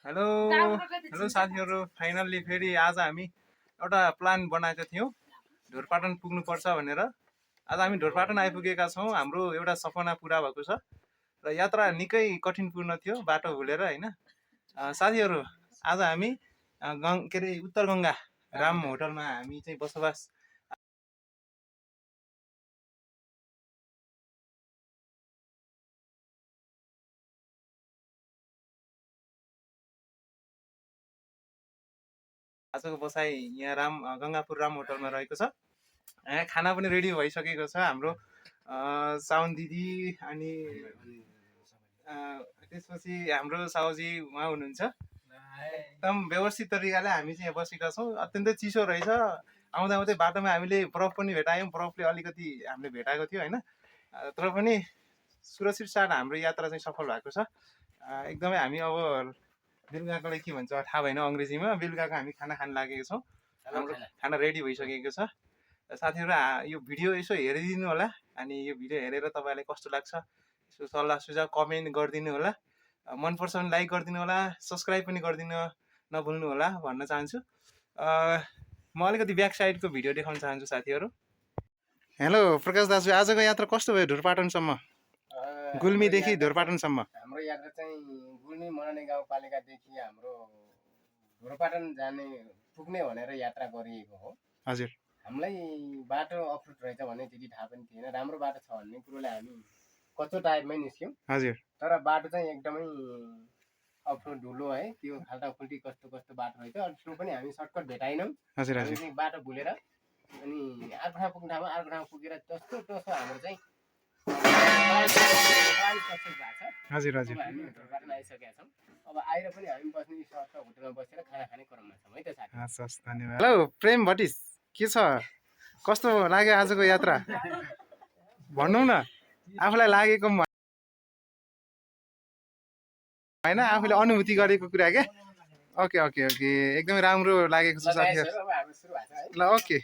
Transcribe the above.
Hello hello साथीहरू, finally फेरि आज हामी एउटा प्लान बनाएका थियौँ ढोरपाटन पुग्नुपर्छ भनेर। आज हामी ढोरपाटन आइपुगेका छौँ। हाम्रो एउटा सपना पुरा भएको छ र यात्रा निकै कठिनपूर्ण थियो, बाटो भुलेर होइन। साथीहरू, आज हामी के अरे उत्तर गङ्गा राम होटलमा हामी चाहिँ बसोबास आजको बसाइ यहाँ गङ्गापुर राम होटलमा रहेको छ। यहाँ खाना पनि रेडी भइसकेको छ। हाम्रो साउन दिदी अनि त्यसपछि हाम्रो साउजी उहाँ हुनुहुन्छ। एकदम व्यवस्थित तरिकाले हामी चाहिँ यहाँ बसेका छौँ। अत्यन्तै चिसो रहेछ। आउँदा आउँदै बाटोमा हामीले बरफ पनि भेटायौँ। बरफले अलिकति हामीले भेटाएको थियो होइन, तर पनि सुरक्षित साथ हाम्रो यात्रा चाहिँ सफल भएको छ। एकदमै हामी अब बेलुकाकोलाई के भन्छ थाहा भएन अङ्ग्रेजीमा। बेलुकाको हामी खाना खान लागेको छौँ। हाम्रो खाना रेडी भइसकेको छ। साथीहरू, यो भिडियो यसो हेरिदिनु होला। अनि यो भिडियो हेरेर तपाईँलाई कस्तो लाग्छ यसो सल्लाह सुझाव कमेन्ट गरिदिनु होला। मनपर्छ भने लाइक गरिदिनु होला, सब्सक्राइब पनि गरिदिनु नभुल्नु होला भन्न चाहन्छु। म अलिकति ब्याक साइडको भिडियो देखाउन चाहन्छु साथीहरू। हेलो प्रकाश दाजु, आजको यात्रा कस्तो भयो ढोरपाटनसम्म? गुल्मीदेखि ढोरपाटनसम्म हाम्रो यात्रा चाहिँ गुल्मी मनाने गाउँपालिकादेखि हाम्रो ढोरपाटन जाने पुग्ने भनेर यात्रा गरिएको हो। हजुर, हामीलाई बाटो अप्ठ्यारो रहेछ भने त्यति थाहा पनि थिएन। राम्रो बाटो छ भन्ने कुरोलाई हामी कच्चो टाइपमै निस्क्यौँ। हजुर, तर बाटो चाहिँ एकदमै अप्ठ्यारो ढुलो है, त्यो खाल्टाखुल्टी कस्तो कस्तो बाटो रहेछ। त्यो पनि हामी सर्टकट भेटाएनौँ। हजुर, हामी चाहिँ बाटो भुलेर अनि अर्को ठाउँ पुग्ने ठाउँमा अर्को ठाउँ पुगेर टस्तो हाम्रो चाहिँ हजुर, हजुर, हामी ढोरपाटन आइसकेका छौँ। अब आएर पनि हामी बस्ने होटलमा बसेर खाना खाने क्रममा छौँ है त साथी। हस्, धन्यवाद। हेलो प्रेम भट्टिस, के छ? कस्तो लाग्यो आजको यात्रा? भनौँ न, आफूलाई लागेको होइन, आफूले अनुभूति गरेको कुरा क्या। ओके ओके ओके, एकदमै राम्रो लागेको छ साथीहरू। ल ओके।